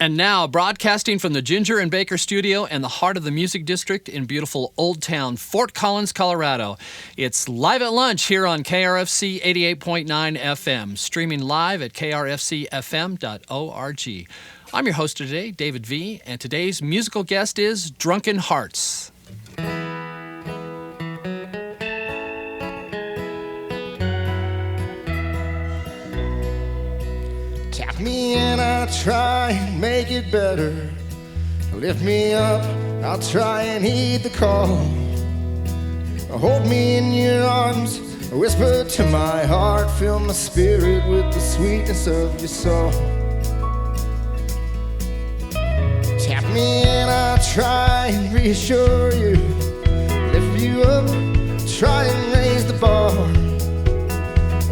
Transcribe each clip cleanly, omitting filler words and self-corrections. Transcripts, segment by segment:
And now, broadcasting from the Ginger and Baker Studio and the heart of the Music District in beautiful Old Town, Fort Collins, Colorado. It's Live at Lunch here on KRFC 88.9 FM, streaming live at krfcfm.org. I'm your host today, David V., and today's musical guest is Drunken Hearts. Tap me and I'll try and make it better. Lift me up, I'll try and heed the call. Hold me in your arms, whisper to my heart, fill my spirit with the sweetness of your soul. Tap me and I'll try and reassure you, lift you up, try and raise the bar.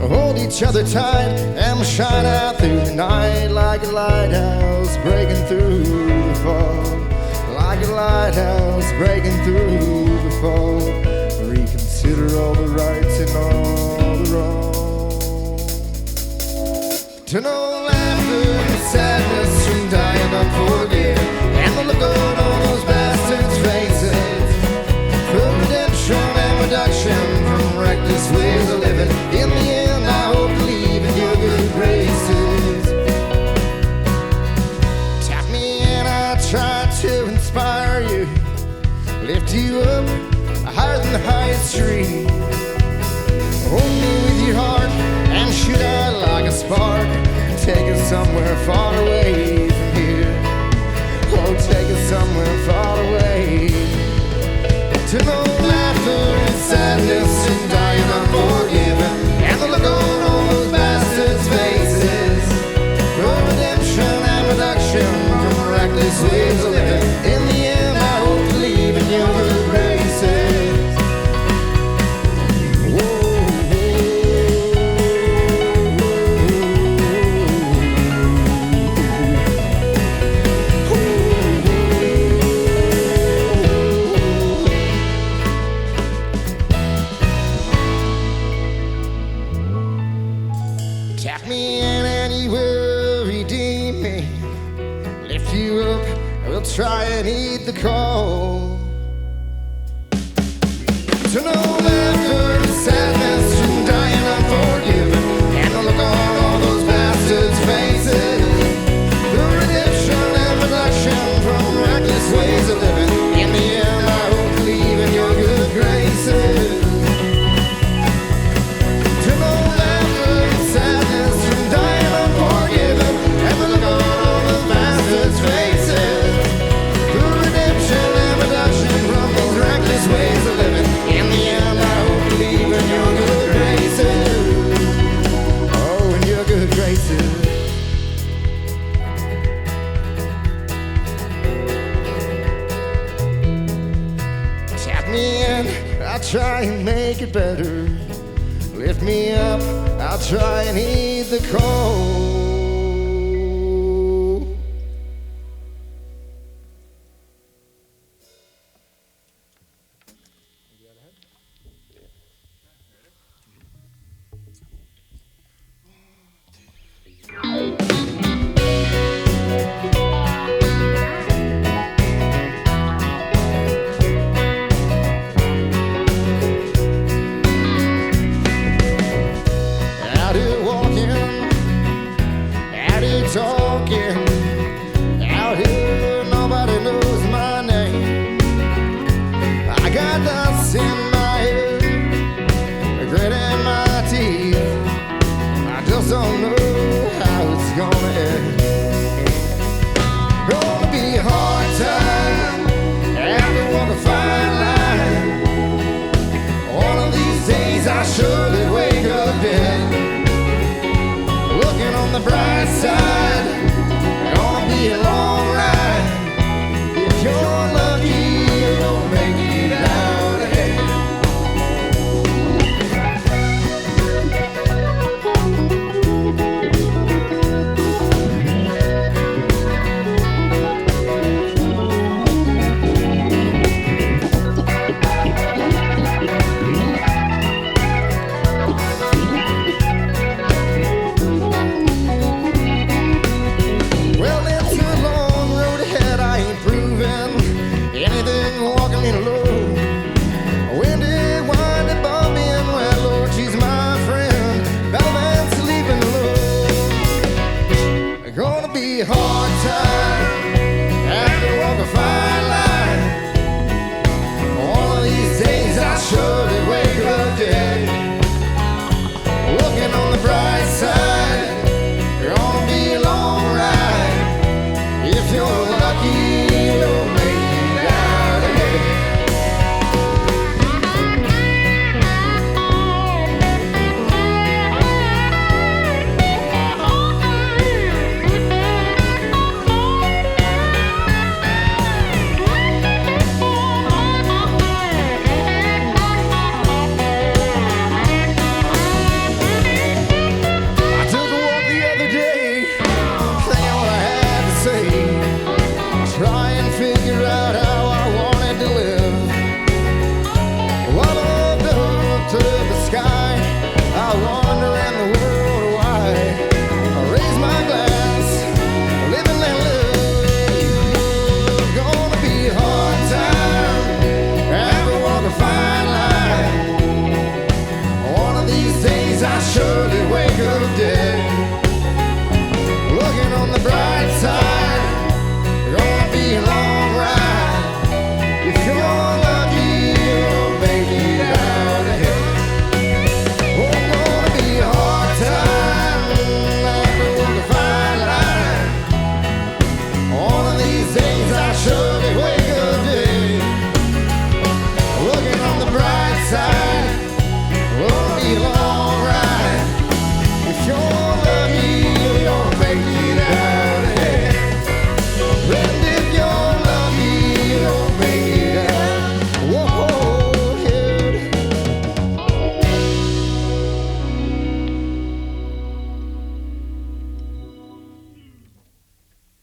Hold each other tight and we'll shine out through the night like a lighthouse breaking through the fog. Like a lighthouse breaking through the fog. Reconsider all the rights and all the wrongs. To know laughter and sadness from dying unforgiven, and the look on all those bastards' faces. For redemption and reduction from reckless ways of living. In the end, I hope to leave in your good graces. Tap me and I try to inspire you, lift you up higher than the highest tree. Hold me with your heart and shoot out like a spark. Take us somewhere far away from here. Oh, take us somewhere far away. To know laughter and sadness and dying unforgiven, and the look on all those bastards' faces. For redemption and reduction from reckless ways of living. In the end, I hope to leave in your good graces. Tap me in and you will redeem me. Lift you up, we'll try and heed the call. To know laughter and sadness from dying unforgiven, and the look on all those bastards' faces. The redemption and reduction from reckless ways of living. In the end, I hope to leave in your good graces. To know laughter and sadness from dying unforgiven, and the look on all those bastards' faces. The redemption and reduction from those reckless ways of living. In the end, I hope to leave in your good graces. Oh, in your good graces. Tap me in, I'll try and make it better. Lift me up, I'll try and heed the call. Out here walking, out here talking, out here nobody knows my name. I got dust in my hair, grit in my teeth. I just don't know how it's gonna end. Gonna be a hard time, have to walk a fine line. One of these days I surely wake up dead. Looking on the bright side, gonna be a long ride. If you're lucky, you'll make it out ahead.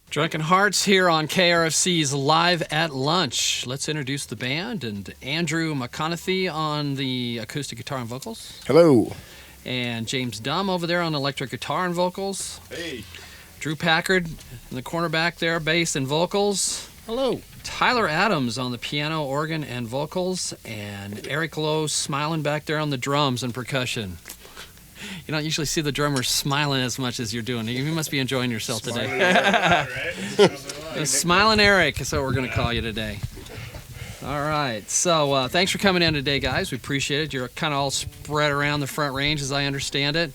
Drunken Hearts here on KRFC's Live at Lunch. Let's introduce the band, and Andrew McConaughey on the acoustic guitar and vocals. Hello. And James Dumm over there on electric guitar and vocals. Hey. Drew Packard in the corner back there, bass and vocals. Hello. Tyler Adams on the piano, organ, and vocals. And Eric Lowe smiling back there on the drums and percussion. You don't usually see the drummer smiling as much as you're doing. You must be enjoying yourself today. Smiling Eric is what we're going to call you today. All right. So thanks for coming in today, guys. We appreciate it. You're kind of all spread around the Front Range, as I understand it.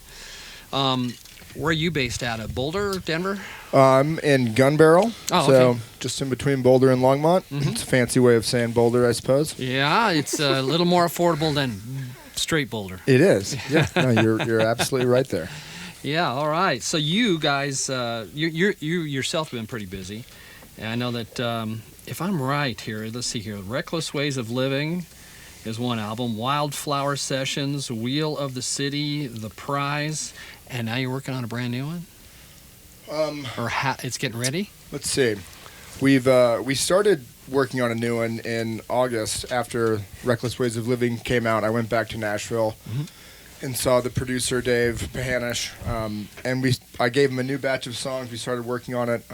Where are you based out of? Boulder, Denver? I'm in Gun Barrel, okay. So just in between Boulder and Longmont. Mm-hmm. It's a fancy way of saying Boulder, I suppose. Yeah, it's a little more affordable than straight Boulder. It is. Yeah, no, you're absolutely right there. Yeah, all right. So you guys, you yourself have been pretty busy. And I know that, if I'm right here, let's see here, Reckless Ways of Living is one album, Wildflower Sessions, Wheel of the City, The Prize, and now you're working on a brand new one? It's getting ready? Let's see. We started working on a new one in August after Reckless Ways of Living came out. I went back to Nashville and saw the producer, Dave Pahanish, and I gave him a new batch of songs. We started working on it,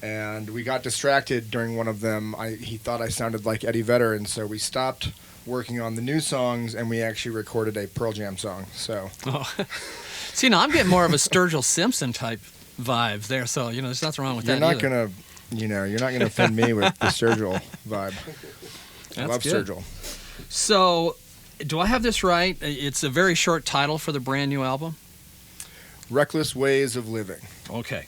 and we got distracted during one of them. He thought I sounded like Eddie Vedder, and so we stopped working on the new songs, and we actually recorded a Pearl Jam song. So, see, now I'm getting more of a Sturgill Simpson type vibe there, so there's nothing wrong with that. You're not gonna offend me with the Sturgill vibe. I love good. Sturgill. So, do I have this right? It's a very short title for the brand new album. Reckless Ways of Living. Okay.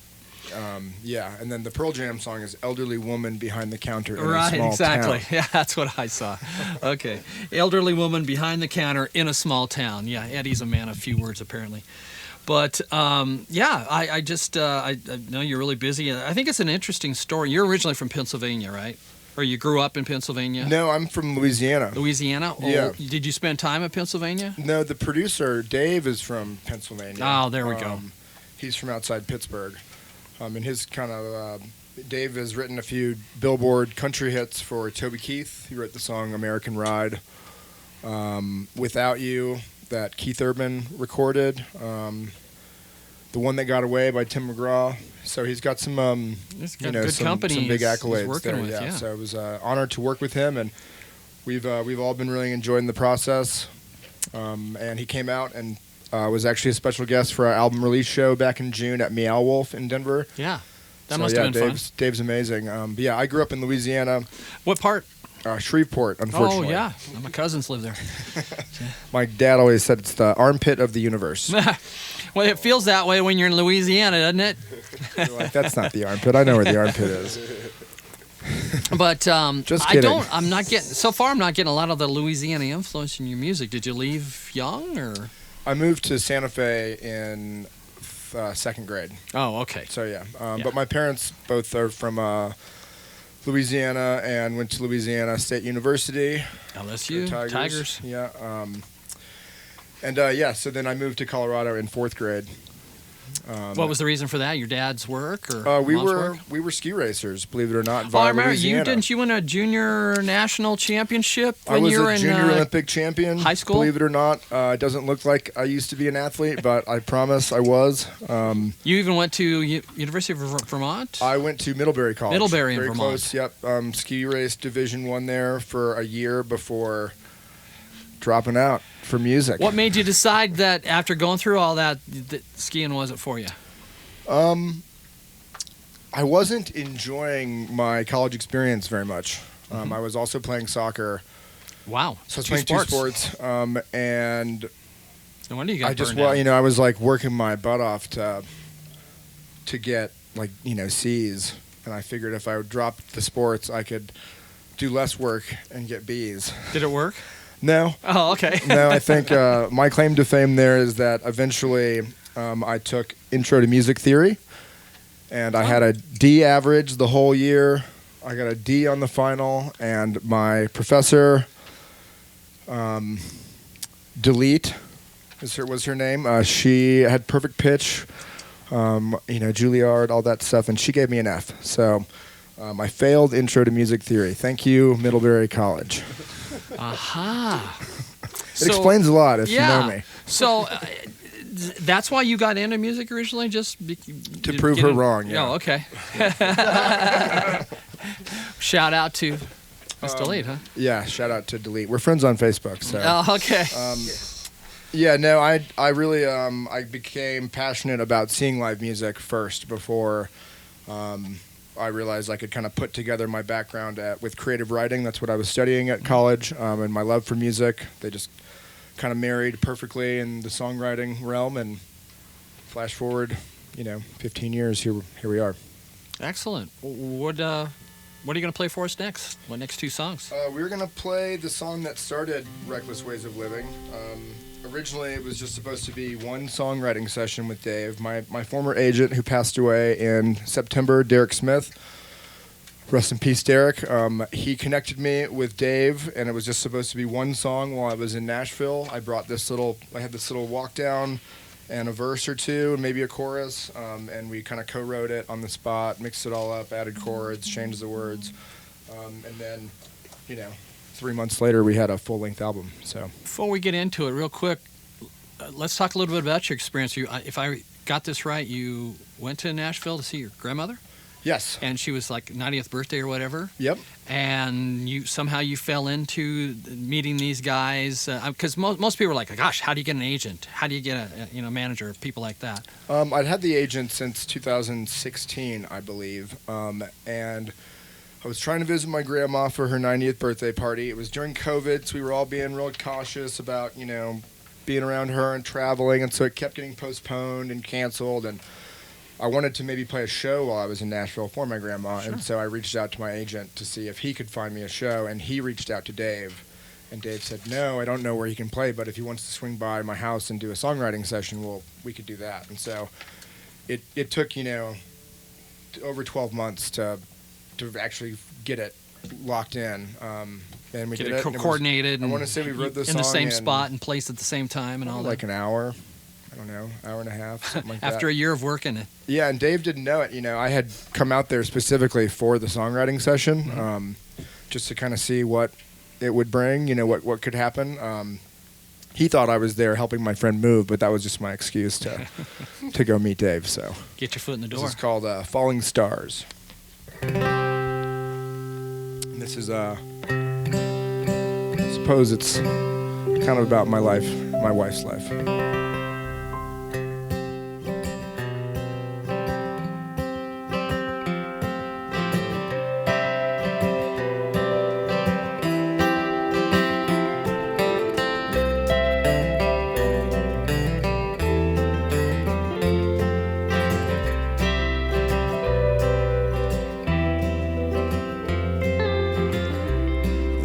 Yeah, and then the Pearl Jam song is Elderly Woman Behind the Counter in Right, a Small exactly. Town. Yeah, that's what I saw. Okay. Elderly woman behind the counter in a small town. Yeah, Eddie's a man of few words, apparently. But, I know you're really busy. I think it's an interesting story. You're originally from Pennsylvania, right? Or you grew up in Pennsylvania? No, I'm from Louisiana. Louisiana? Yeah. Did you spend time in Pennsylvania? No, the producer, Dave, is from Pennsylvania. Oh, there we go. He's from outside Pittsburgh. And his Dave has written a few Billboard country hits for Toby Keith. He wrote the song American Ride. Without You, that Keith Urban recorded. The One That Got Away by Tim McGraw. So he's got some, good company some big accolades he's working there. with, yeah. So it was an honor to work with him, and we've all been really enjoying the process. And he came out and was actually a special guest for our album release show back in June at Meow Wolf in Denver. Yeah, that must have been fun. Dave's amazing. I grew up in Louisiana. What part? Shreveport, unfortunately. Oh, yeah. My cousins live there. My dad always said it's the armpit of the universe. Well, it feels that way when you're in Louisiana, doesn't it? Like, that's not the armpit. I know where the armpit is. But just kidding. I'm not getting a lot of the Louisiana influence in your music. Did you leave young, or? I moved to Santa Fe in second grade. Oh, okay. So, yeah. But my parents both are from Louisiana and went to Louisiana State University. LSU, Tigers. Yeah. So then I moved to Colorado in fourth grade. What was the reason for that? Your dad's work, or we mom's were work? we were ski racers, believe it or not. I remember Louisiana. didn't you win a junior national championship when I was you were a in junior Olympic champion. high school? Believe it or not, it doesn't look like I used to be an athlete, but I promise I was. You even went to University of Vermont? I went to Middlebury College. Middlebury in Very Vermont. Close, yep. Ski race Division I there for a year before dropping out for music. What made you decide that after going through all that skiing wasn't for you? I wasn't enjoying my college experience very much. I was also playing soccer. Wow. So I was playing two sports. And no wonder you got burned out. I was like working my butt off to get C's. And I figured if I would drop the sports, I could do less work and get B's. Did it work? No. Oh, okay. No, I think my claim to fame there is that eventually I took Intro to Music Theory, and I had a D average the whole year. I got a D on the final, and my professor, Delete was her name. She had perfect pitch, Juilliard, all that stuff, and she gave me an F. So I failed Intro to Music Theory. Thank you, Middlebury College. Aha. It explains a lot if you know me. So that's why you got into music originally, just to prove her wrong. Yeah. Oh, okay. Shout out to Miss Delete, huh? Yeah, shout out to Delete. We're friends on Facebook. So. Oh, okay. I really I became passionate about seeing live music first before I realized I could kind of put together my background with creative writing. That's what I was studying at college, and my love for music. They just kind of married perfectly in the songwriting realm, and flash forward, 15 years, here we are. Excellent. What are you going to play for us next? What next two songs? We're going to play the song that started Reckless Ways of Living. Originally, it was just supposed to be one songwriting session with Dave, my former agent who passed away in September, Derek Smith. Rest in peace, Derek. He connected me with Dave, and it was just supposed to be one song while I was in Nashville. I had this little walk down and a verse or two, and maybe a chorus, and we kind of co-wrote it on the spot, mixed it all up, added chords, changed the words, and then, 3 months later, we had a full-length album. So before we get into it, real quick, let's talk a little bit about your experience. If I got this right, you went to Nashville to see your grandmother? Yes. And she was like 90th birthday or whatever? Yep. And you fell into meeting these guys, because most people are like, gosh, how do you get an agent? How do you get a manager, people like that? I'd had the agent since 2016, I believe, and I was trying to visit my grandma for her 90th birthday party. It was during COVID, so we were all being real cautious about, being around her and traveling, and so it kept getting postponed and canceled, and I wanted to maybe play a show while I was in Nashville for my grandma, Sure. And so I reached out to my agent to see if he could find me a show, and he reached out to Dave, and Dave said, no, I don't know where he can play, but if he wants to swing by my house and do a songwriting session, well, we could do that. And so it took, over 12 months to actually get it locked in, and we Get did it it. coordinated. I want to say we wrote this in the song same in spot and placed at the same time and all that. Like an hour. I don't know, hour and a half, something like that. After a year of working it. Yeah, and Dave didn't know it. I had come out there specifically for the songwriting session, just to kind of see what it would bring, what could happen. He thought I was there helping my friend move, but that was just my excuse to go meet Dave. So get your foot in the door. This is called Falling Stars. And this is, I suppose it's kind of about my life, my wife's life.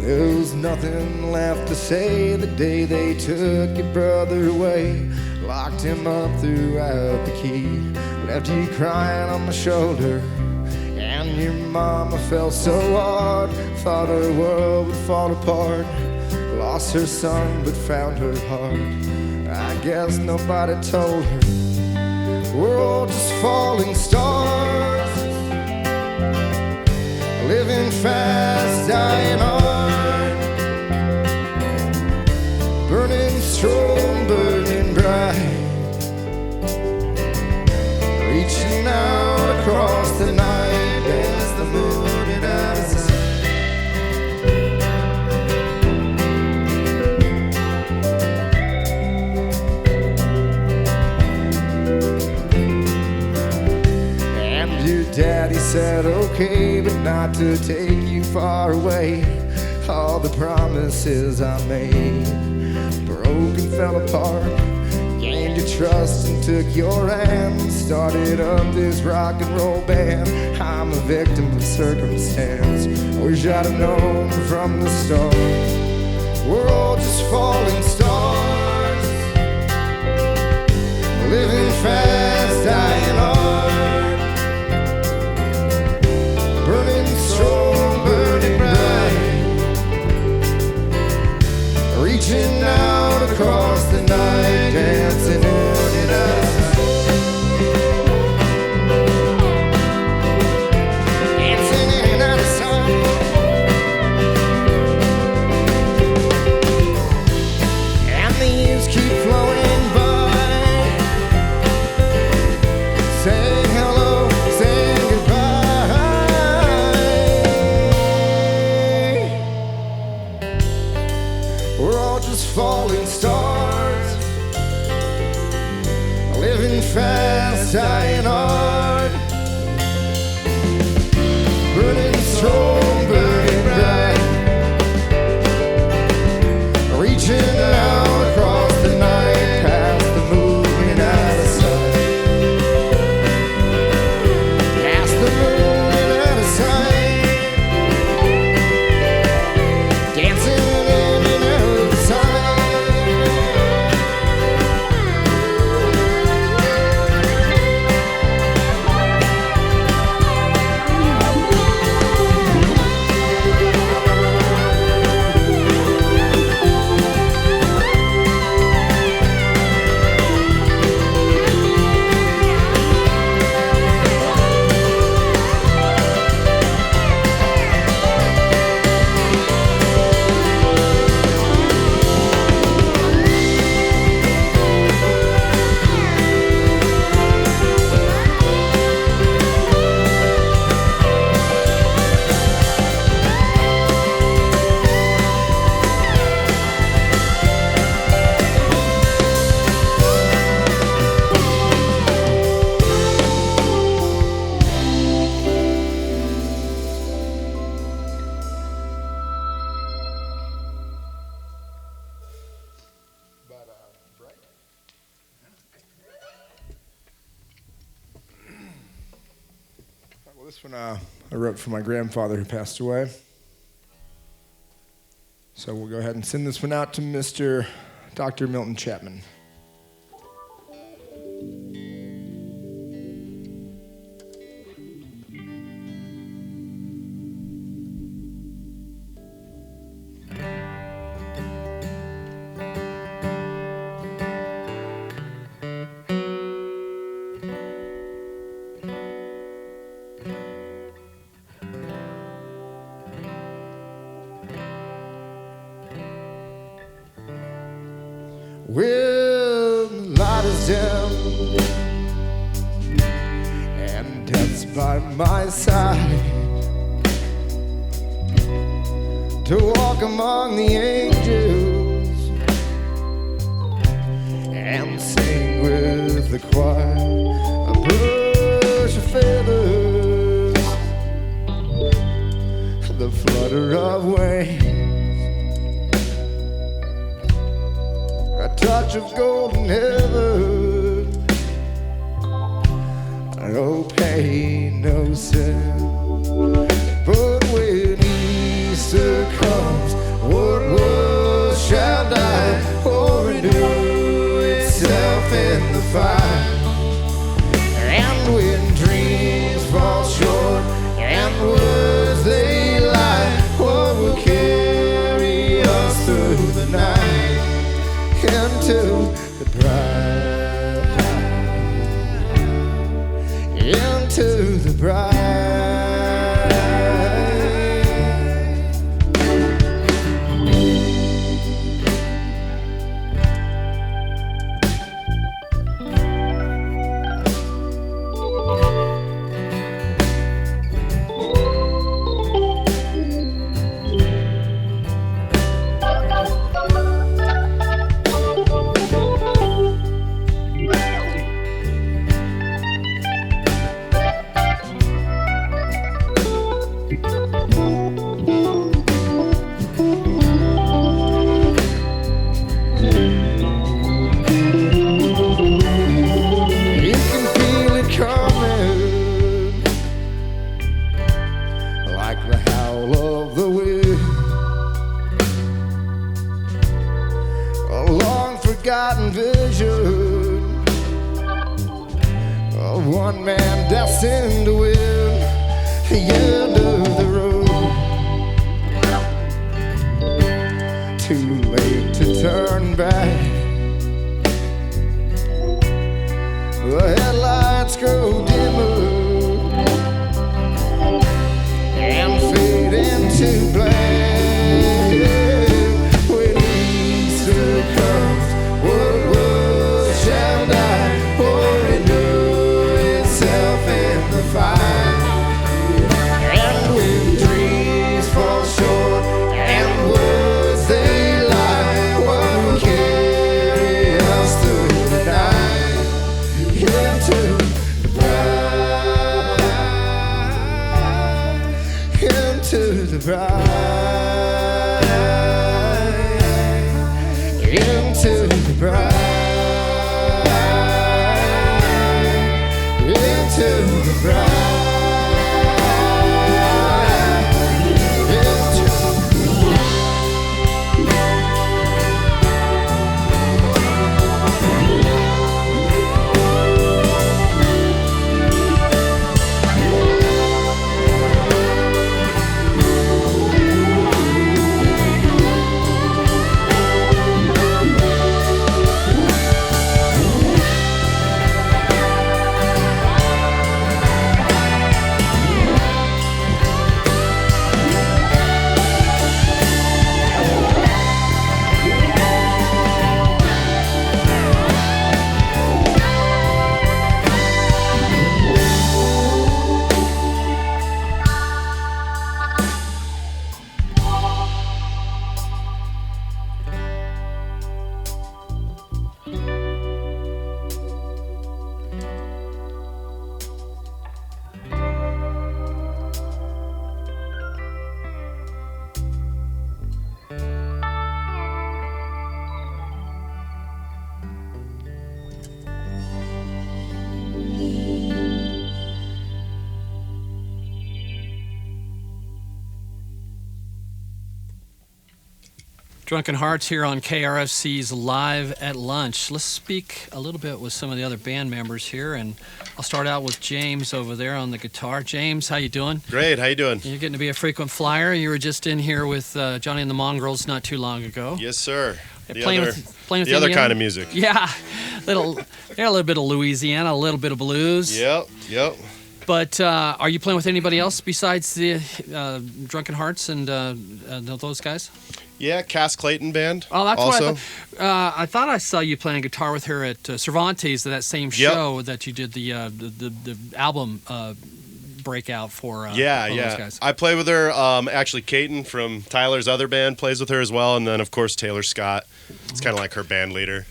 There was nothing left to say the day they took your brother away. Locked him up, threw out the key, left you crying on my shoulder. And your mama felt so hard, thought her world would fall apart. Lost her son but found her heart. I guess nobody told her we're all just falling stars, living fast, dying hard, burning strong, burning bright, reaching out across the night as the moon and out of sight. And your daddy said okay, but not to take you far away. All the promises I made broke and fell apart. Gained your trust and took your hand, started up this rock and roll band. I'm a victim of circumstance, wish I'd have known from the start. We're all just falling stars, living fast, dying hard, burning strong, burning bright, reaching out across the night, dancing in the night. falling stars, living fast, dying hard, burning strong, burning bright, reaching out across the night, past the moon and out of sight, past the moon and out of sight, dancing in and out of sight. Well, this one I wrote for my grandfather who passed away. So we'll go ahead and send this one out to Mr. Dr. Milton Chapman. Well, the light is dim and death's by my side, to walk among the angels and sing with the choir, a brush of feathers, the flutter of wings, a touch of golden heaven, no pain, no sin. But when Easter comes, what was shall die or renew itself in the fire. And when dreams fall short and words they lie, what will carry us through the night into the bride, into the bride. Vision of one man destined to win the end of the road. Too late to turn back. The headlights grow dimmer and fade into black. When Easter comes, what shall die or renew itself in the fire. And when dreams fall short and words they lie, what the bright, into the bright, into the bright. Drunken Hearts here on KRFC's Live at Lunch. Let's speak a little bit with some of the other band members here, and I'll start out with James over there on the guitar. James, how you doing? Great, how you doing? You're getting to be a frequent flyer. You were just in here with Johnny and the Mongrels not too long ago. Yes, sir. Playing with the other Indiana? kind of music. Yeah, a little bit of Louisiana, a little bit of blues. Yep. But are you playing with anybody else besides the Drunken Hearts and those guys? Yeah, Cass Clayton Band. Oh, that's also. what I thought I saw you playing guitar with her at Cervantes, that same show that you did the album breakout for. Those guys. I play with her. Actually, Caton from Tyler's other band plays with her as well, and then of course Taylor Scott. It's kind of like her band leader.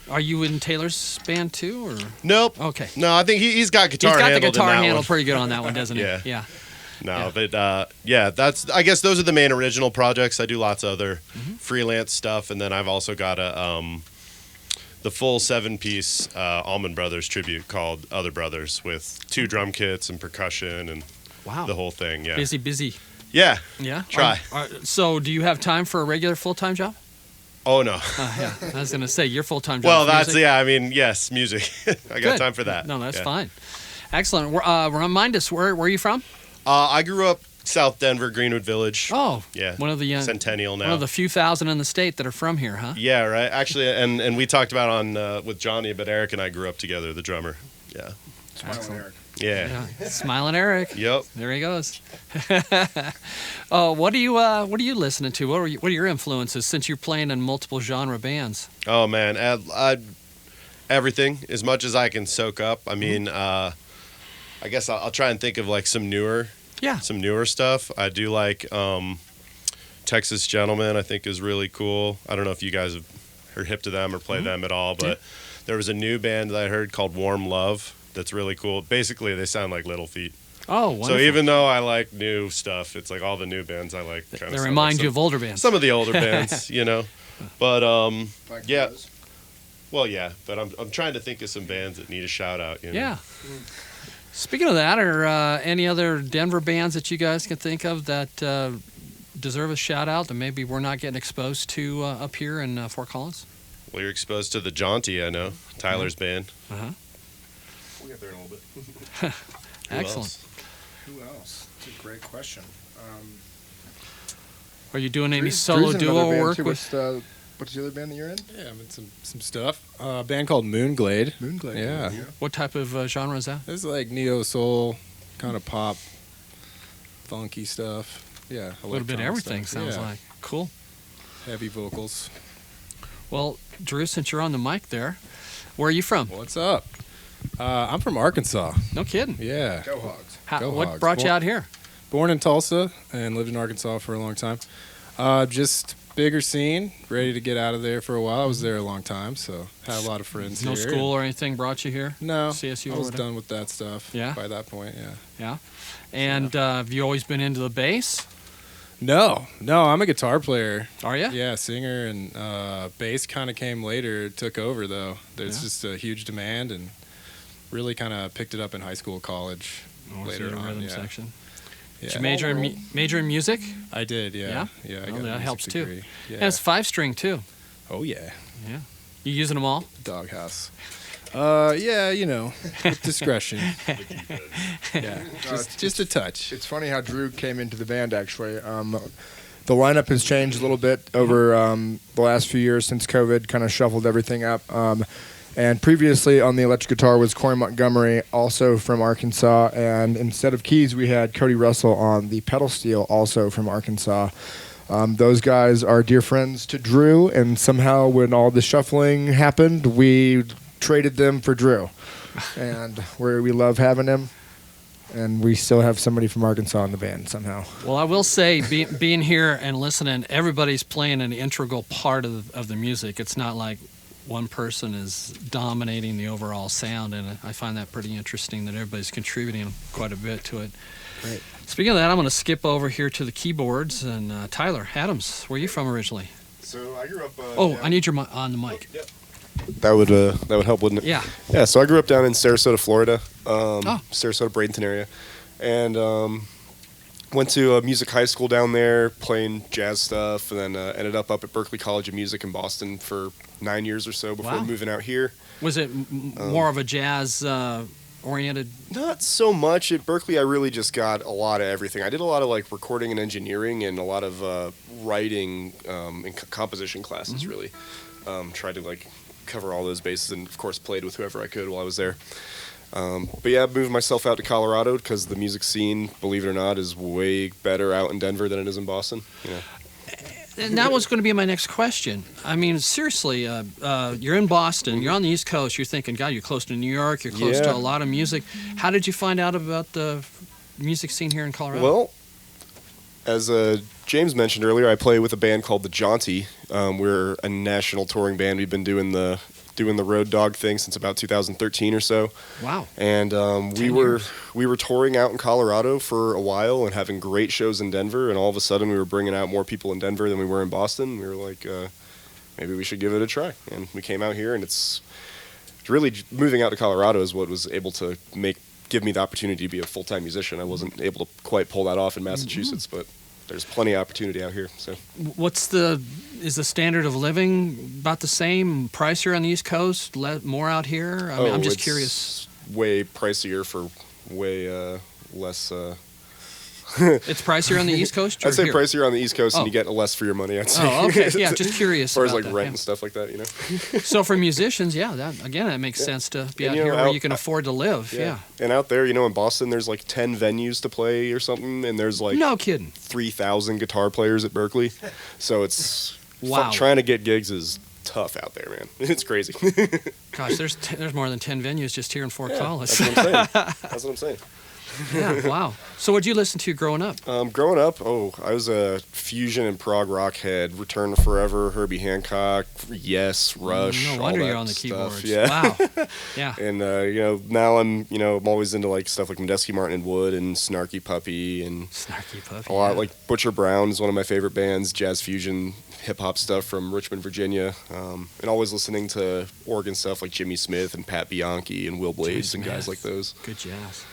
Are you in Taylor's band too, or? Nope. Okay. No, I think he's got guitar. He's got the handled guitar in that handled one. pretty good on that one, doesn't he? Yeah. No, Yeah. but that's. I guess those are the main original projects. I do lots of other freelance stuff, and then I've also got the full 7-piece Allman Brothers tribute called Other Brothers with 2 drum kits and percussion and the whole thing. Yeah, busy. Yeah. Yeah. Try. So, do you have time for a regular full-time job? Oh no. Yeah, I was gonna say your full-time job. Well, is that's music? I mean, yes, music. I got time for that. No, that's Yeah. fine. Excellent. Remind us where are you from? I grew up South Denver, Greenwood Village. Oh, Yeah. one of the Centennial now. one of the few thousand in the state that are from here, huh? Yeah, right. Actually, and we talked about on with Johnny, but Eric and I grew up together, the drummer. Yeah. Smiling Eric. Yeah. Smiling Eric. Yep. There he goes. Oh, what are you listening to? What are your influences since you're playing in multiple genre bands? Oh man, everything as much as I can soak up. I mean, I guess I'll try and think of like some newer stuff. I do like Texas Gentlemen. I think is really cool. I don't know if you guys are hip to them or play them at all, but there was a new band that I heard called Warm Love. That's really cool. Basically, they sound like Little Feet. Oh, wonderful. So even though I like new stuff, it's like all the new bands I like. They remind you of older bands. Some of the older bands, you know. But Like yeah. those. Well, yeah. But I'm trying to think of some bands that need a shout out. You know? Yeah. Speaking of that, are any other Denver bands that you guys can think of that deserve a shout out that maybe we're not getting exposed to up here in Fort Collins? Well, you're exposed to the Jaunty, I know. Tyler's band. Uh-huh. We'll get there in a little bit. Excellent. Who else? It's a great question. Are you doing any Drew's solo in another duo band work too. with? What's the other band that you're in? Yeah, I'm in some stuff. A band called Moonglade. Moonglade. Yeah. What type of genre is that? It's like neo soul, kind of pop, funky stuff. Yeah, A little bit of electronic everything, stuff. sounds Yeah. like. Cool. Heavy vocals. Well, Drew, since you're on the mic there, where are you from? What's up? I'm from Arkansas. No kidding. Yeah. Go Hogs. Go What Hogs. brought you out here? Born in Tulsa and lived in Arkansas for a long time. Just bigger scene, ready to get out of there for a while. I was there a long time, so had a lot of friends No here. school or anything brought you here? No, CSU I or was whatever? done with that stuff Yeah? by that point, yeah. Yeah. And have you always been into the bass? No, I'm a guitar player. Are you? Yeah, singer, and bass kind of came later. It took over, though. There's just a huge demand, and really kind of picked it up in high school, college, later on. Rhythm Yeah. section. Yeah. Did you major in music? I did, yeah. Yeah? I Well, got a that music helps, too. degree. Yeah. And it's 5-string, too. Oh, yeah. Yeah. You using them all? Doghouse. Yeah, with discretion. Yeah, just a touch. It's funny how Drew came into the band, actually. The lineup has changed a little bit over the last few years since COVID kind of shuffled everything up. And previously on the electric guitar was Corey Montgomery, also from Arkansas. And instead of keys, we had Cody Russell on the pedal steel, also from Arkansas. Those guys are dear friends to Drew, and somehow when all the shuffling happened, we traded them for Drew. And we love having him. And we still have somebody from Arkansas in the band somehow. Well, I will say, being here and listening, everybody's playing an integral part of the music. It's not like one person is dominating the overall sound, and I find that pretty interesting that everybody's contributing quite a bit to it. Right. Speaking of that, I'm going to skip over here to the keyboards. And Tyler Adams, where are you from originally? So I grew up. I need your on the mic. Yep. That would help, wouldn't it? Yeah. Yeah. So I grew up down in Sarasota, Florida, Sarasota, Bradenton area, and went to a music high school down there, playing jazz stuff, and then ended up at Berklee College of Music in Boston for 9 years or so before moving out here. Was it more of a jazz oriented? Not so much. At Berklee, I really just got a lot of everything. I did a lot of like recording and engineering and a lot of writing and composition classes, really. Tried to like cover all those bases, and of course played with whoever I could while I was there. But yeah, I moved myself out to Colorado because the music scene, believe it or not, is way better out in Denver than it is in Boston. And that was going to be my next question. I mean, seriously, you're in Boston, you're on the East Coast, you're thinking, God, you're close to New York, you're close to a lot of music. How did you find out about the music scene here in Colorado? Well, as James mentioned earlier, I play with a band called the Jaunty. We're a national touring band. We've been doing the road dog thing since about 2013 or so. Wow. And we were touring out in Colorado for a while and having great shows in Denver, and all of a sudden we were bringing out more people in Denver than we were in Boston. We were like, maybe we should give it a try. And we came out here, and it's really moving out to Colorado is what was able to give me the opportunity to be a full-time musician. I wasn't able to quite pull that off in Massachusetts, but there's plenty of opportunity out here. So, is the standard of living about the same? Pricier on the East Coast, more out here? I mean, I'm just curious. Way pricier for way less. It's pricier on the East Coast? I'd say here? pricier on the East Coast, and you get less for your money, I'd say. Oh, okay. Yeah, just curious. As far as about like rent and stuff like that, So for musicians, that makes sense to be out here where you can afford to live. Yeah. And out there, in Boston, there's like 10 venues to play or something, and there's like no kidding 3,000 guitar players at Berklee. So it's trying to get gigs is tough out there, man. It's crazy. Gosh, there's more than 10 venues just here in Fort Collins. That's what I'm saying. Yeah, wow. So what did you listen to growing up? Growing up, I was a fusion and prog rock head. Return to Forever, Herbie Hancock, Yes, Rush. No wonder all that you're on the stuff. keyboards. Yeah. Wow. Yeah. And now I'm always into like stuff like Medeski, Martin and Wood, and Snarky Puppy, and a lot like Butcher Brown is one of my favorite bands. Jazz fusion, hip hop stuff from Richmond, Virginia, and always listening to Oregon stuff like Jimmy Smith and Pat Bianchi and Will Blades and guys like those. Good jazz.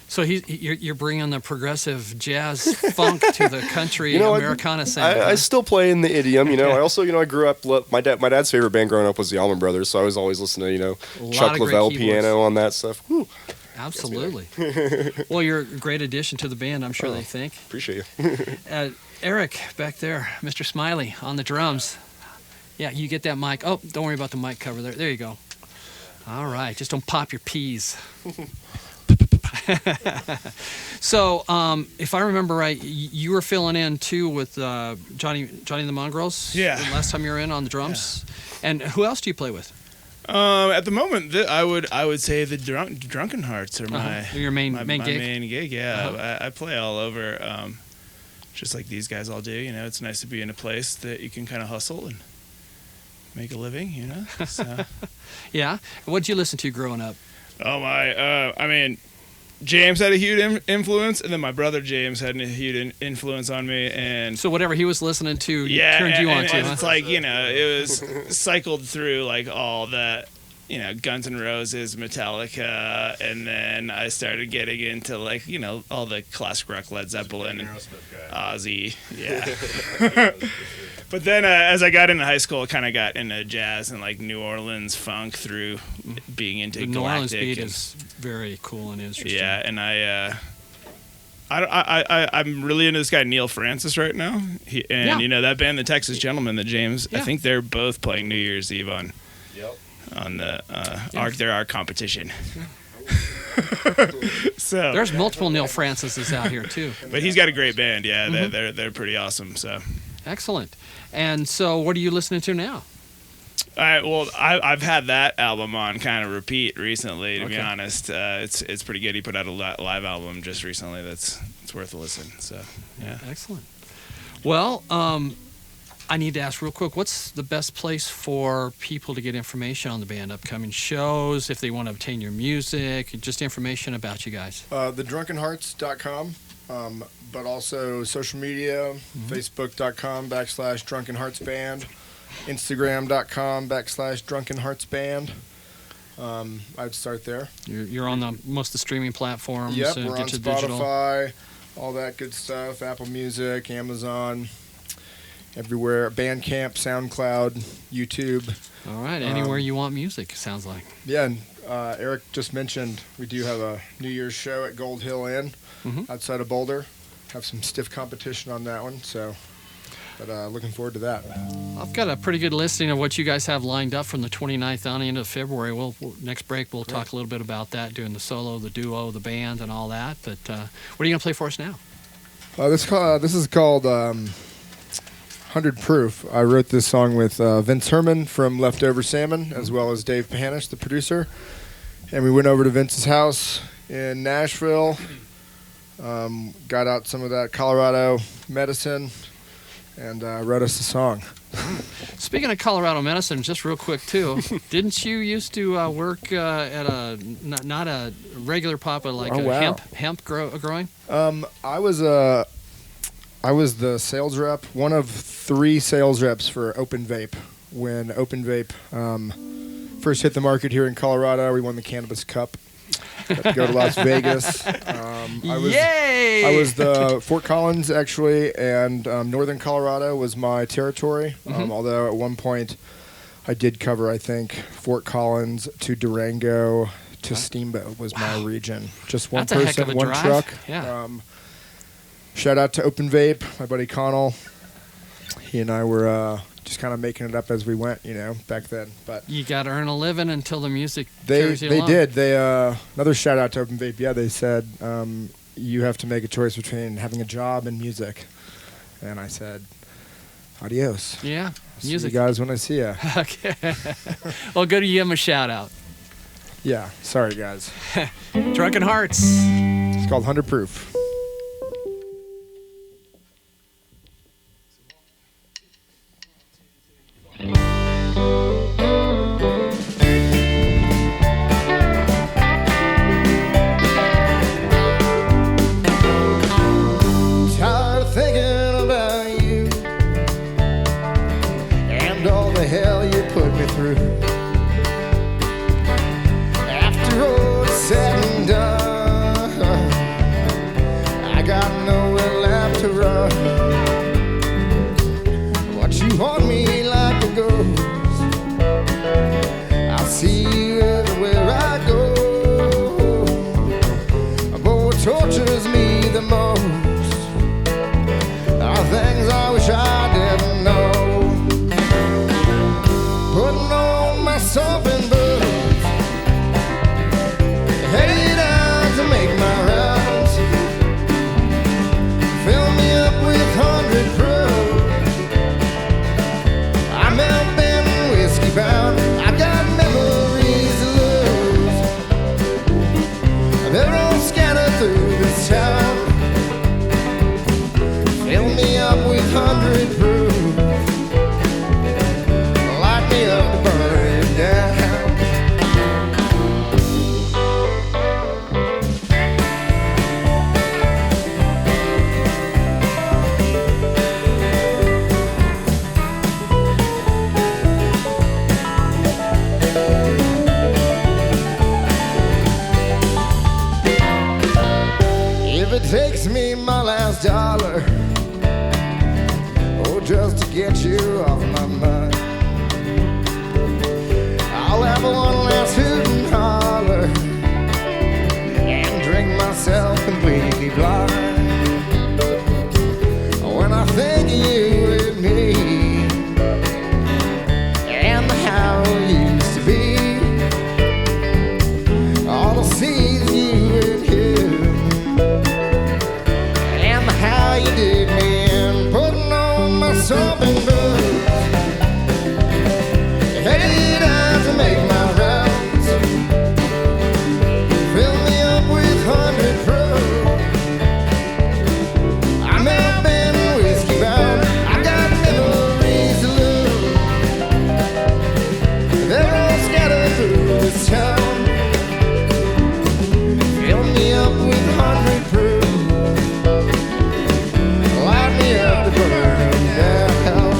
So you're bringing the progressive jazz funk to the country Americana sound. I still play in the idiom. I also I grew up. My dad's favorite band growing up was the Allman Brothers, so I was always listening to Chuck Leavell piano on that stuff. Whew. Absolutely. Well, you're a great addition to the band, I'm sure they think. Appreciate you. Eric back there, Mr. Smiley on the drums. Yeah, you get that mic. Oh, don't worry about the mic cover there. There you go. All right, just don't pop your peas. So, if I remember right, you were filling in too with Johnny and the Mongrels. Yeah. The last time you were in on the drums. Yeah. And who else do you play with? At the moment, I would say the Drunken Hearts are your main gig. My main gig, yeah. I play all over, just like these guys all do. It's nice to be in a place that you can kind of hustle and make a living. So. Yeah. What'd you listen to growing up? Oh my! James had a huge influence, and then my brother James had a huge influence on me. And So whatever he was listening to, turned you on to. And it's like, it was cycled through like all that, Guns N' Roses, Metallica, and then I started getting into like, all the classic rock, Led Zeppelin, and Ozzy. Yeah. But then as I got into high school, I kind of got into jazz and like New Orleans funk through being into the Galactic. New Orleans beat is very cool and interesting. Yeah, and I'm really into this guy Neil Francis right now. That band, the Texas Gentlemen, that James, I think they're both playing New Year's Eve on our competition. So there's multiple Neil Francises out here too. But he's got a great band. Yeah, they're pretty awesome. So excellent. And so, what are you listening to now? I've had that album on kind of repeat recently. To be honest, it's pretty good. He put out a live album just recently. It's worth a listen. So yeah, excellent. Well, I need to ask real quick, what's the best place for people to get information on the band, upcoming shows, if they want to obtain your music, just information about you guys? TheDrunkenHearts.com, but also social media, Facebook.com/DrunkenHeartsBand, Instagram.com/DrunkenHeartsBand. I'd start there. You're on most of the streaming platforms. Yep, we're on Spotify, digital. all that good stuff, Apple Music, Amazon, everywhere, Bandcamp, SoundCloud, YouTube. All right, anywhere you want music, sounds like. Yeah, and Eric just mentioned we do have a New Year's show at Gold Hill Inn outside of Boulder. Have some stiff competition on that one, but looking forward to that. I've got a pretty good listing of what you guys have lined up from the 29th on into February. Next break, we'll talk a little bit about that, doing the solo, the duo, the band, and all that. But what are you going to play for us now? This is called 100 Proof. I wrote this song with Vince Herman from Leftover Salmon, as well as Dave Panish, the producer. And we went over to Vince's house in Nashville, got out some of that Colorado medicine, and wrote us a song. Speaking of Colorado medicine, just real quick too, didn't you used to work at a not a regular pot, but like hemp growing? I was the sales rep, one of 3 sales reps for Open Vape. When Open Vape first hit the market here in Colorado, we won the Cannabis Cup. Got to go to Las Vegas. Yay! I was the Fort Collins, actually, and Northern Colorado was my territory. Although at one point I did cover, I think, Fort Collins to Durango to Steamboat was my region. Just one person, one truck. Yeah. Shout out to Open Vape, my buddy Connell. He and I were just kind of making it up as we went, back then. But you got to earn a living until the music carries you along. They did. They another shout out to Open Vape. Yeah, they said you have to make a choice between having a job and music, and I said, adios. Yeah, see you guys when I see you. Okay. Well, go to give them a shout out. Yeah. Sorry, guys. Drunken Hearts. It's called 100 Proof. just to get you off my mind. I'll have one last hoot and holler and drink myself completely blind. When I think of you and me and how it used to be, all I see is you and him and how you did me in, putting on my sopping boots, headed out to make my rounds, fill me up with 100 proof. I'm out been whiskey bound, I got memories to lose, they're all scattered through this town. Fill me up with 100 proof, light me up to burn down.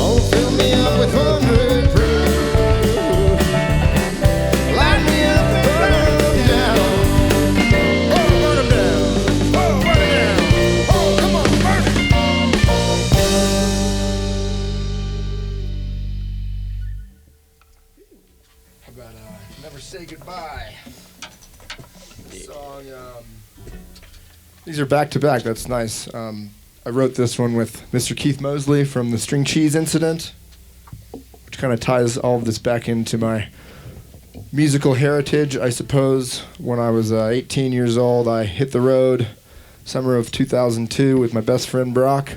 Oh, fill me up with 100 proof, light me up to burn down. Oh, burn 'em down. Oh, burn it down. Oh, come on, burn it. How about Never Say Goodbye? Song, these are back to back. That's nice. I wrote this one with Mr. Keith Mosley from the String Cheese Incident, which kind of ties all of this back into my musical heritage, I suppose. When I was 18 years old, I hit the road summer of 2002 with my best friend Brock,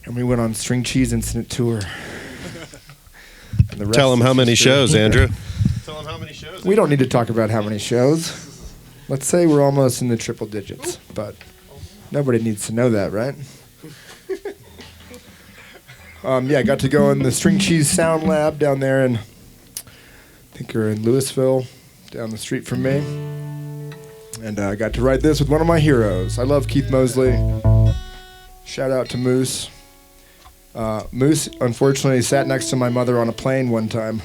and we went on String Cheese Incident tour. And the rest Tell them is how many history. shows, Andrew. Tell them how many shows. We don't need to talk about how many shows. Let's say we're almost in the triple digits, but nobody needs to know that, right? Yeah, I got to go in the String Cheese Sound Lab down there in, I think you're in Louisville, down the street from me. And I got to write this with one of my heroes. I love Keith Mosley. Shout out to Moose. Moose, unfortunately, sat next to my mother on a plane one time.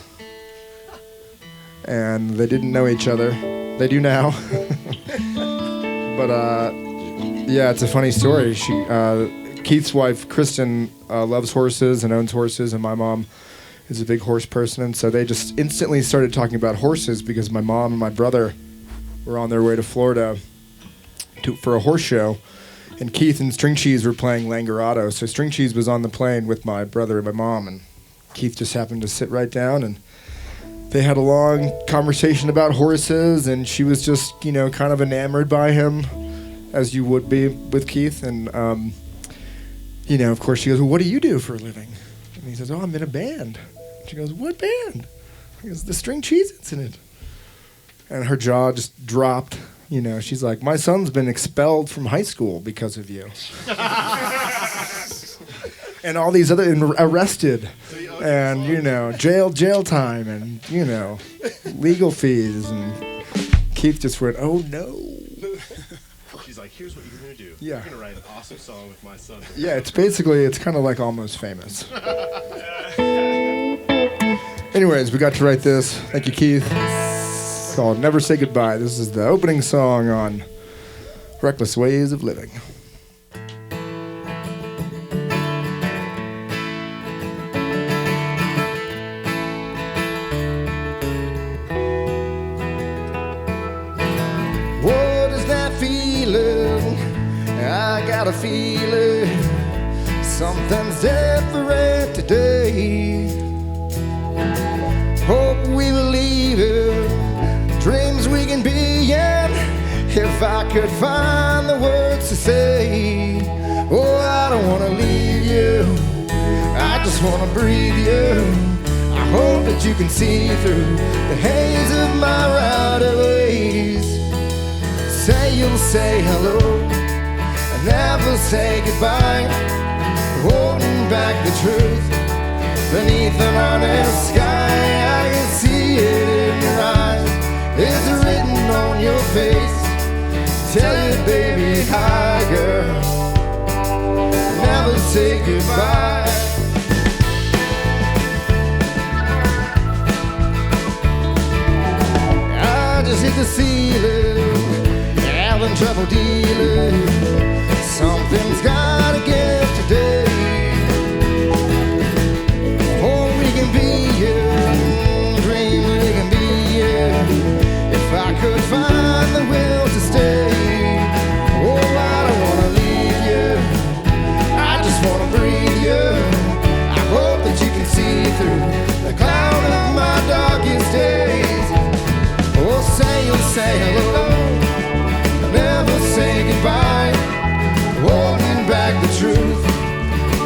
And they didn't know each other. They do now. But, yeah, it's a funny story. Keith's wife, Kristen, loves horses and owns horses, and my mom is a big horse person. And so they just instantly started talking about horses because my mom and my brother were on their way to Florida for a horse show. And Keith and String Cheese were playing Langarato. So String Cheese was on the plane with my brother and my mom, and Keith just happened to sit right down, and they had a long conversation about horses, and she was just, kind of enamored by him, as you would be with Keith. And, of course, she goes, well, what do you do for a living? And he says, oh, I'm in a band. She goes, what band? He goes, the String Cheese Incident. And her jaw just dropped. She's like, my son's been expelled from high school because of you. And all these other, arrested. And, jail time and, legal fees. And Keith just went, oh, no. She's like, here's what you're going to do. Yeah. You're going to write an awesome song with my son. Yeah, it's kind of like Almost Famous. Anyways, we got to write this. Thank you, Keith. It's called Never Say Goodbye. This is the opening song on Reckless Ways of Living. What is that feeling? I got a feeling something's different today. Hope we believe it, dreams we can be in. If I could find the words to say, oh, I don't want to leave you, I just want to breathe you. I hope that you can see through the haze of my right of ways. Say you'll say hello, and never say goodbye, holding back the truth beneath an honest sky. I can see it in your eyes, it's written on your face. Tell you, baby, hi, girl, never say goodbye. I just hit the ceiling, having trouble dealing. Something's gotta give today.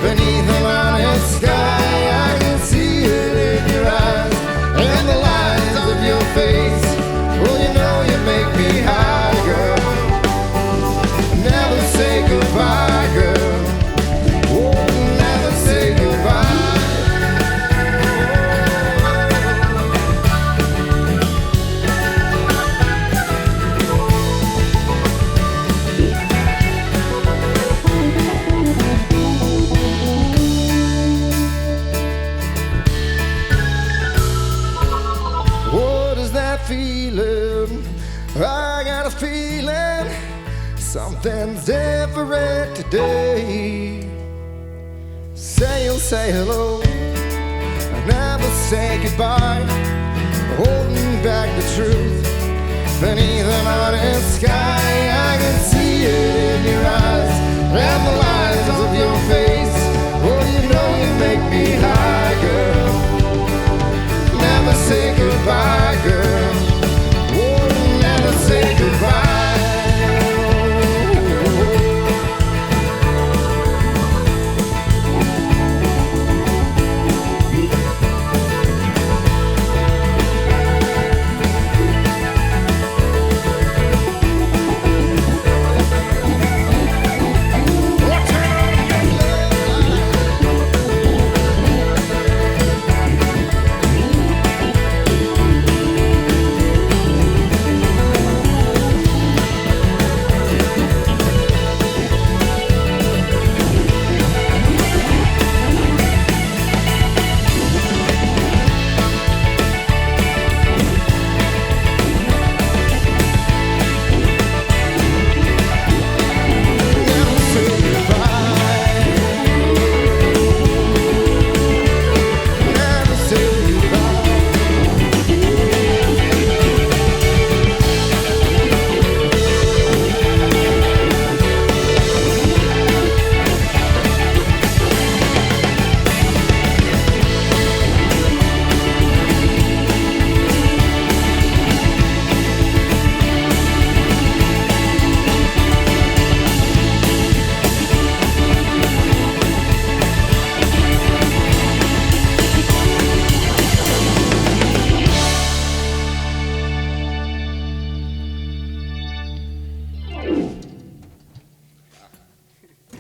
beneath the mountain sky. I can see it in your eyes and the lines of your face. Well, you know you make me high, girl. Never say goodbye, girl. Oh, never say goodbye. What is that feeling? I got a feeling something's different today. Say you'll say hello, never say goodbye. Holding back the truth beneath the mountain sky. I can see it in your eyes and the lines of your face. Oh, you know you make me high, girl. Never say goodbye, girl. Oh, never say goodbye.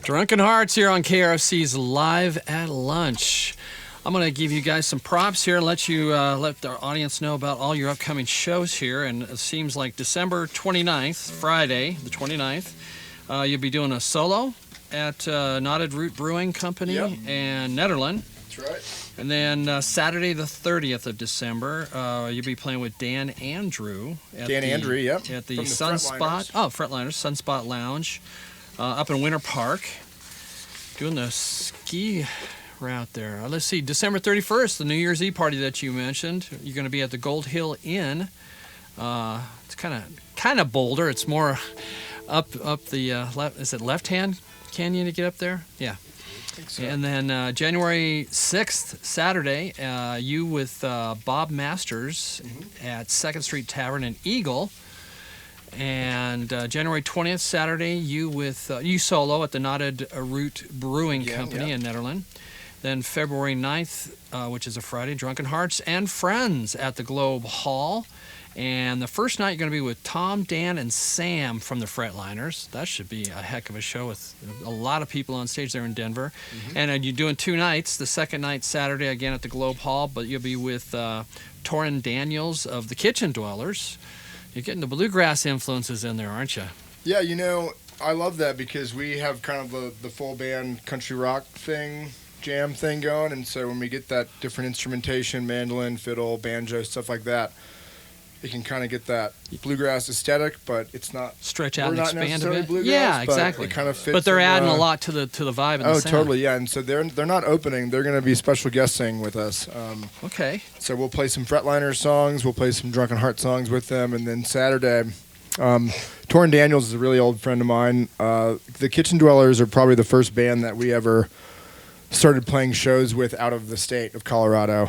Drunken Hearts here on KRFC's Live at Lunch. I'm going to give you guys some props here and let our audience know about all your upcoming shows here. And it seems like December 29th, Friday, the 29th, you'll be doing a solo at Knotted Root Brewing Company in Nederland. That's right. And then Saturday, the 30th of December, you'll be playing with Dan Andrew. At the Sunspot. Frontliners, Sunspot Lounge. Up in Winter Park, doing the ski route there. Let's see, December 31st, the New Year's Eve party that you mentioned. You're going to be at the Gold Hill Inn. It's kind of Boulder. It's more up the left. Is it left-hand canyon to get up there? Yeah. I think so. And then January 6th, Saturday, you with Bob Masters at 2nd Street Tavern in Eagle. And January 20th, Saturday, you solo at the Knotted Root Brewing Company in Nederland. Then February 9th, which is a Friday, Drunken Hearts and Friends at the Globe Hall. And the first night, you're going to be with Tom, Dan, and Sam from the Fretliners. That should be a heck of a show with a lot of people on stage there in Denver. And you're doing 2 nights. The second night, Saturday, again at the Globe Hall, but you'll be with Torrin Daniels of the Kitchen Dwellers. You're getting the bluegrass influences in there, aren't you? Yeah, you know, I love that because we have kind of the full band country rock jam thing going, and so when we get that different instrumentation, mandolin, fiddle, banjo, stuff like that, it can kind of get that bluegrass aesthetic, but it's not stretch out and expand a bit. Bluegrass, yeah, exactly. It kind of fits. But they're adding a lot to the vibe and the sound. Totally, yeah. And so they're not opening; they're going to be special guesting with us. Okay. So we'll play some Fretliners songs, we'll play some Drunken Heart songs with them, and then Saturday, Torrin Daniels is a really old friend of mine. The Kitchen Dwellers are probably the first band that we ever started playing shows with out of the state of Colorado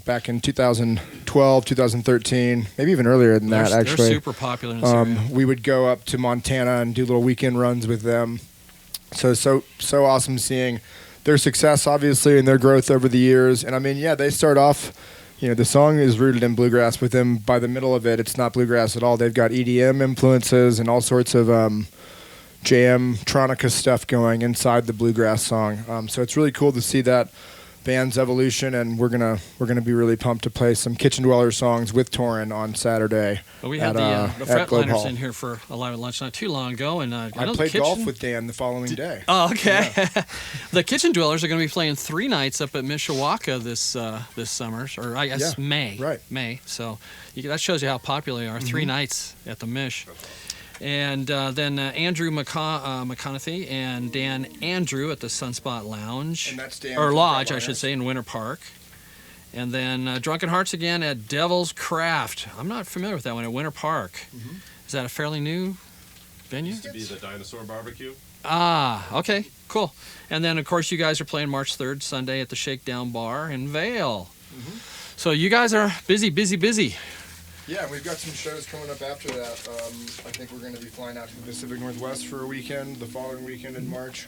back in 2012, 2013, maybe even earlier than that, actually. They're super popular in this area. We would go up to Montana and do little weekend runs with them. So awesome seeing their success, obviously, and their growth over the years. And I mean, yeah, they start off, the song is rooted in bluegrass, but then by the middle of it, it's not bluegrass at all. They've got EDM influences and all sorts of jam, tronica stuff going inside the bluegrass song. So it's really cool to see that band's evolution, and we're gonna be really pumped to play some Kitchen Dweller songs with Torin on Saturday. Well, we had the Fretliners in here for a live at lunch not too long ago, and I played golf with Dan the following day. Oh, okay. Yeah. The Kitchen Dwellers are going to be playing 3 nights up at Mishawaka this summer, or I guess May. Right. May. So that shows you how popular they are. 3 nights at the Mish. And then Andrew McConaughey and Dan Andrew at the Sunspot Lounge. And that's Dan or Lodge, I should say, in Winter Park. And then Drunken Hearts again at Devil's Craft. I'm not familiar with that one, at Winter Park. Mm-hmm. Is that a fairly new venue? Used to be the Dinosaur Barbecue. Ah, okay, cool. And then, of course, you guys are playing March 3rd, Sunday, at the Shakedown Bar in Vail. Mm-hmm. So you guys are busy. Yeah, we've got some shows coming up after that. I think we're going to be flying out to the Pacific Northwest for a weekend, the following weekend in March.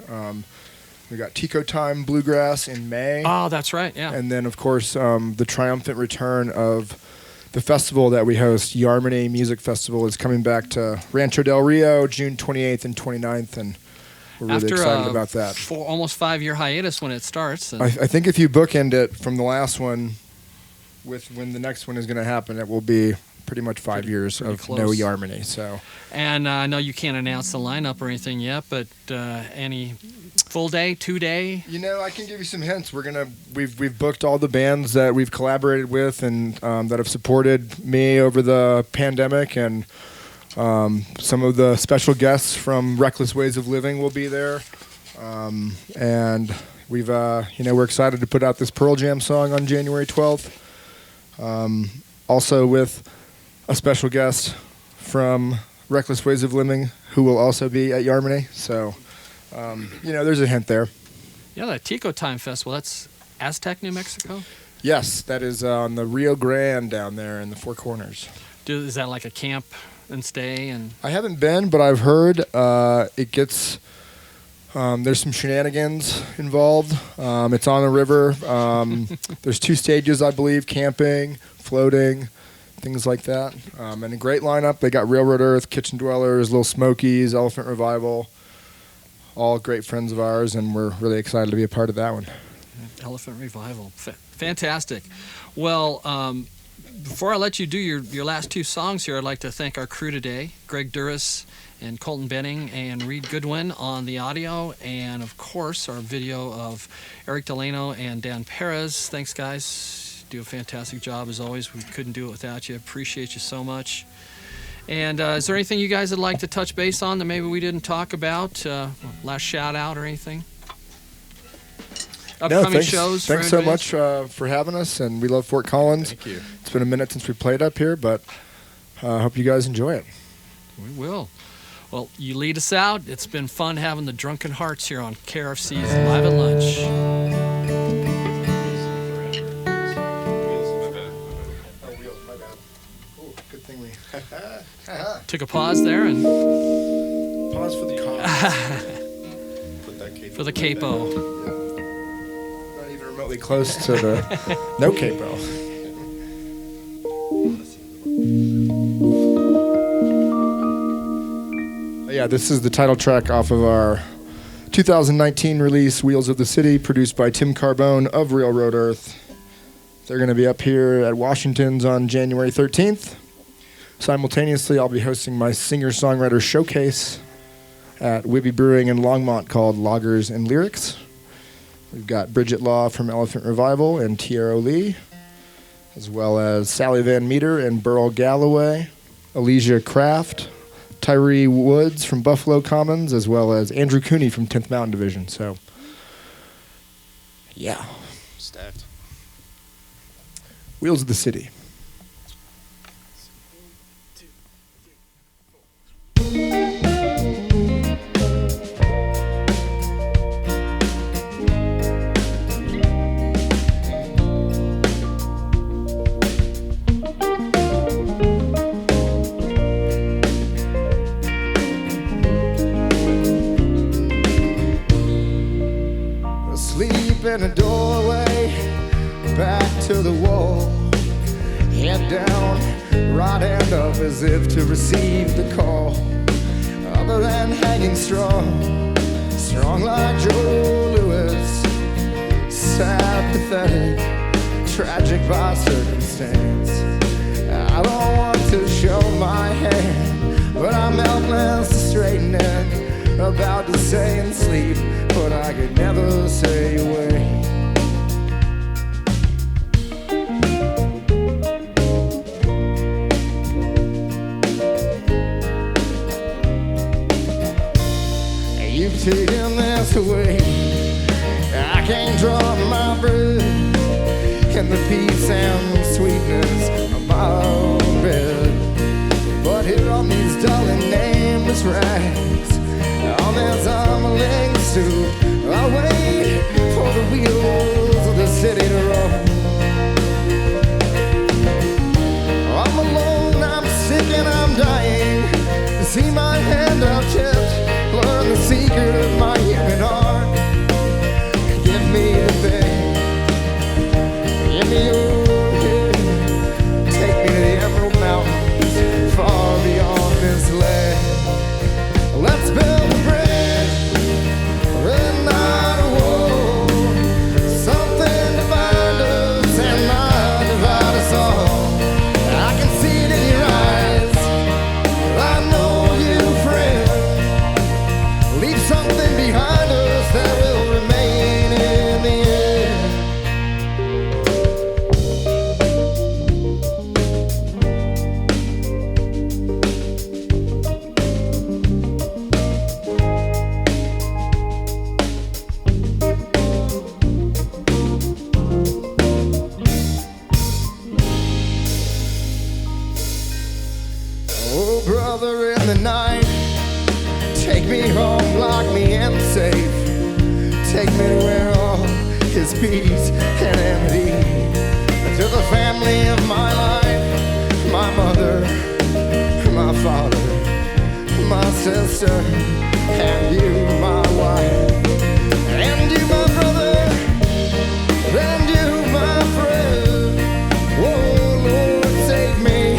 We got Tico Time Bluegrass in May. Oh, that's right, yeah. And then, of course, the triumphant return of the festival that we host, Yarmany Music Festival, is coming back to Rancho Del Rio, June 28th and 29th, and we're really excited about that. After almost 5-year hiatus when it starts. I think if you bookend it from the last one with when the next one is going to happen, it will be pretty much 5 years of close. No Yarmany. So, and I know you can't announce the lineup or anything yet, but any full day, 2-day? I can give you some hints. We've booked all the bands that we've collaborated with and that have supported me over the pandemic, and some of the special guests from Reckless Ways of Living will be there, and we've we're excited to put out this Pearl Jam song on January 12th. Also with a special guest from Reckless Ways of Living who will also be at Yarmany. So, there's a hint there. Yeah, the Tico Time Festival, that's Aztec, New Mexico? Yes, that is on the Rio Grande down there in the Four Corners. Is that like a camp and stay? And I haven't been, but I've heard it gets... there's some shenanigans involved. It's on the river. There's 2 stages, I believe, camping, floating, things like that. And a great lineup. They got Railroad Earth, Kitchen Dwellers, Little Smokies, Elephant Revival, all great friends of ours, and we're really excited to be a part of that one. Elephant Revival. Fantastic. Well, before I let you do your last 2 songs here, I'd like to thank our crew today, Greg Douras and Colton Boening and Reed Goodwin on the audio, and of course our video of Eric Delano and Dan Perez. Thanks, guys. Do a fantastic job as always. We couldn't do it without you. Appreciate you so much. And is there anything you guys would like to touch base on that maybe we didn't talk about? Last shout out or anything? Upcoming shows. Thanks so much for having us, and we love Fort Collins. Thank you. It's been a minute since we played up here, but I hope you guys enjoy it. We will. Well, you lead us out. It's been fun having the Drunken Hearts here on KRFC's Live at Lunch. Good thing we took a pause there and pause for the for the capo. Not even remotely close to the no capo. Yeah, this is the title track off of our 2019 release, Wheels of the City, produced by Tim Carbone of Railroad Earth. They're going to be up here at Washington's on January 13th. Simultaneously, I'll be hosting my singer-songwriter showcase at Wibby Brewing in Longmont called Loggers and Lyrics. We've got Bridget Law from Elephant Revival and Tiero Lee, as well as Sally Van Meter and Burl Galloway, Alicia Kraft, Tyree Woods from Buffalo Commons, as well as Andrew Cooney from 10th Mountain Division. So, yeah. Stacked. Wheels of the City. Asleep in a doorway, back to the wall. Head down, right hand up as if to receive the call. Other than hanging strong, strong like Joe Louis. Sad, pathetic, tragic by circumstance. I don't want to show my hand, but I'm helpless to straighten it. About to say and sleep, but I could never say away. You've taken this away. I can't draw my breath in the peace and sweetness of my own bed. But here on these dull and nameless rags, on this humbling stoop, I wait for the wheels of the city to roll. I'm alone, I'm sick and I'm dying to see my hand uptipped, learn the secret of my human heart. Give me the thing, give me your head, take me to the Emerald Mountains, far beyond this land. Let's build a bridge, and not a wall, something to bind us and not divide us all. I can see it in your eyes, I know you, friend. Leave something behind us that will remain in the end. Oh, brother in the night, take me home, lock me in safe. Take me to where all is peace and amity. To the family of my life, my mother, my father, my sister, and you, my wife, and you, my brother, and you, my friend. Oh, Lord, save me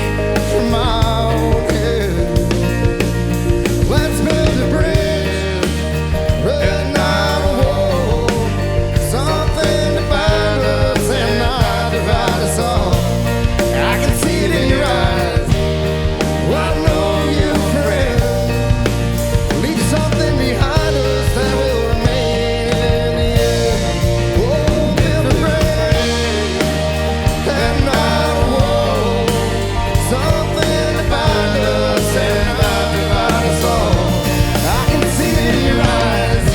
from my own head. Let's build a bridge, and not a wall, something to bind us and not divide us all. I can see it in your eyes, I know you, friend. Leave something behind us that will remain in the end. Oh, build a bridge, and not a wall, something to bind us and not divide us all. I can see it in your eyes,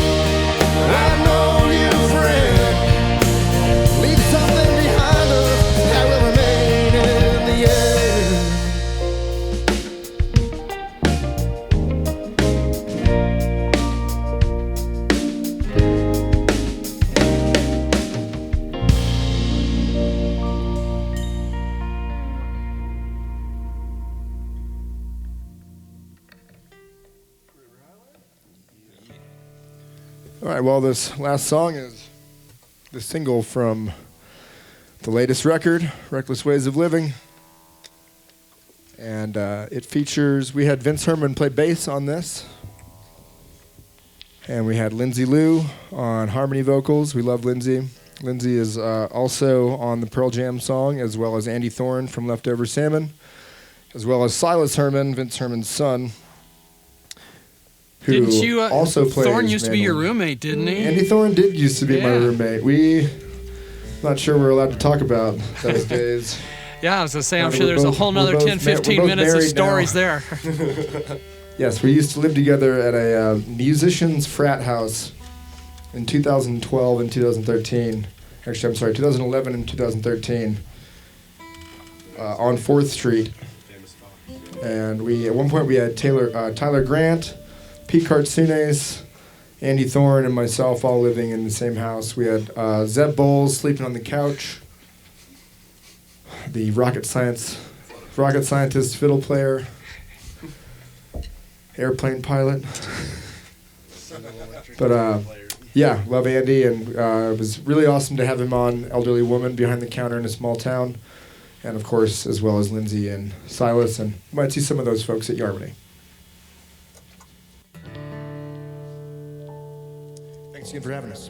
I know you, friend. Leave something behind us that will remain in the end. All right, well, this last song is the single from the latest record, Reckless Ways of Living. And it features, we had Vince Herman play bass on this. And we had Lindsay Lou on harmony vocals. We love Lindsay. Lindsay is also on the Pearl Jam song, as well as Andy Thorne from Leftover Salmon, as well as Silas Herman, Vince Herman's son, who Didn't you? also plays Thorne used to be your mandolin. roommate, didn't he? Andy Thorne did used to be my Yeah. roommate. Not sure we're allowed to talk about those days. Yeah, I was going to say, I'm We're sure there's a both- whole we're nother both 10, we're 15 both minutes of married stories now. there. Yes, we used to live together at a musicians frat house in 2012 and 2013. Actually, I'm sorry, 2011 and 2013 on 4th Street. And at one point we had Tyler Grant, Pete Kartsunes, Andy Thorne, and myself all living in the same house. We had Zeb Bowles sleeping on the couch, the rocket scientist, fiddle player, airplane pilot. But Yeah, love Andy, and it was really awesome to have him on Elderly Woman Behind the Counter in a Small Town, and of course, as well as Lindsay and Silas, and you might see some of those folks at Yarmany. Thanks again for having us.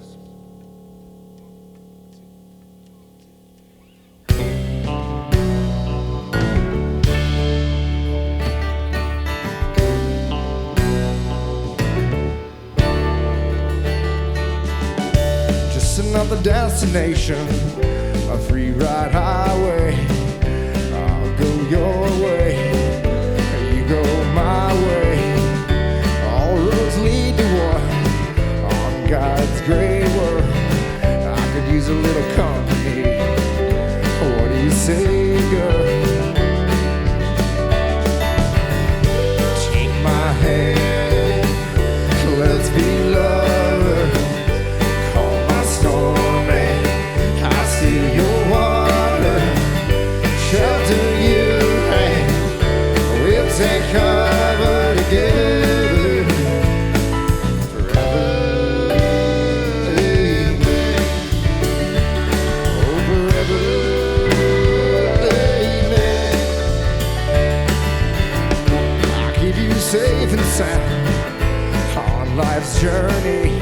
Another destination, a free ride highway. I'll go your way, you go my way. All roads lead to one on God's great world. I could use a little company. What do you say, girl? Take my hand, let's be lovers. Take cover together forever. Amen. Oh, forever. Amen. I'll keep you safe and sound on life's journey.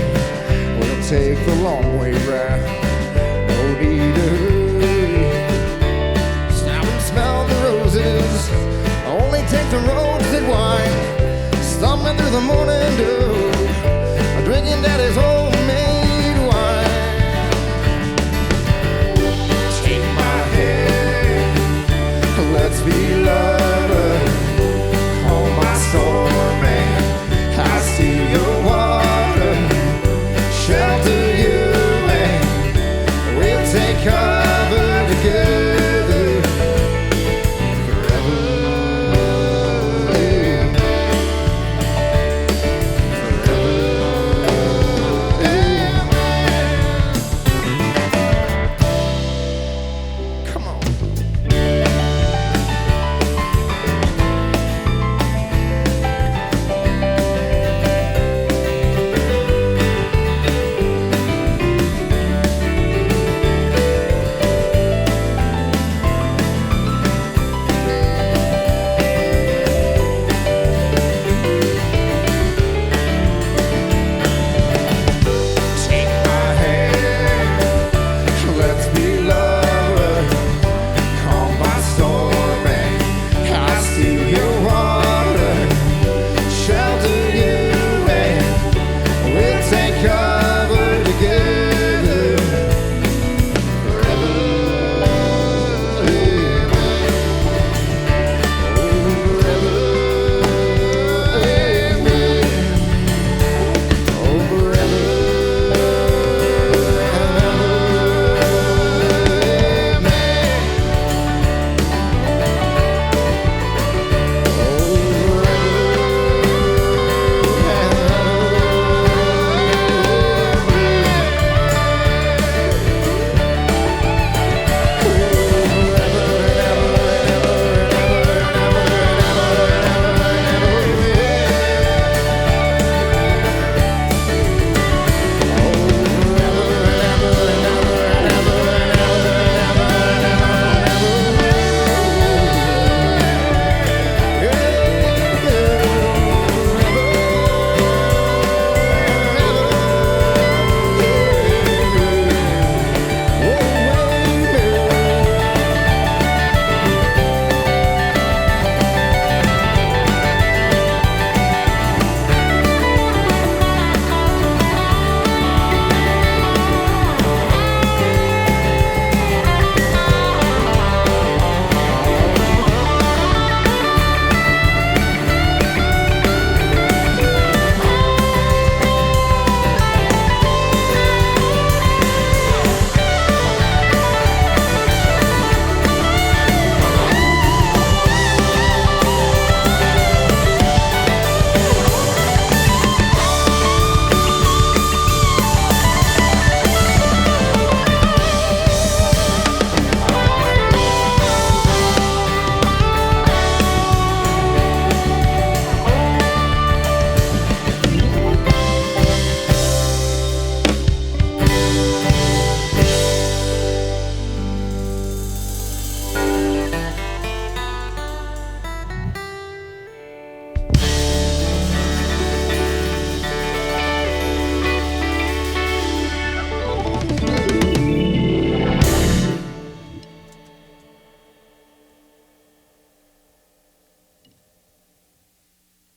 We'll take the long way round. No need to hurry. Stop and smell the roses. Only take the roads that wind, stumbling through the morning dew, drinking daddy's homemade wine. Take my hand, let's be lovers. Hold my stormy, I see your water, shelter you, and we'll take cover together.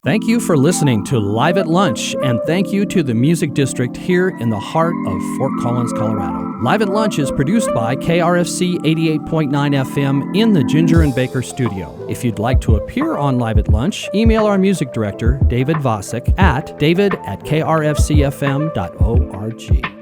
Thank you for listening to Live at Lunch, and thank you to the Music District here in the heart of Fort Collins, Colorado. Live at Lunch is produced by KRFC 88.9 FM in the Ginger and Baker studio. If you'd like to appear on Live at Lunch, email our music director, David Vacek, at david@krfcfm.org.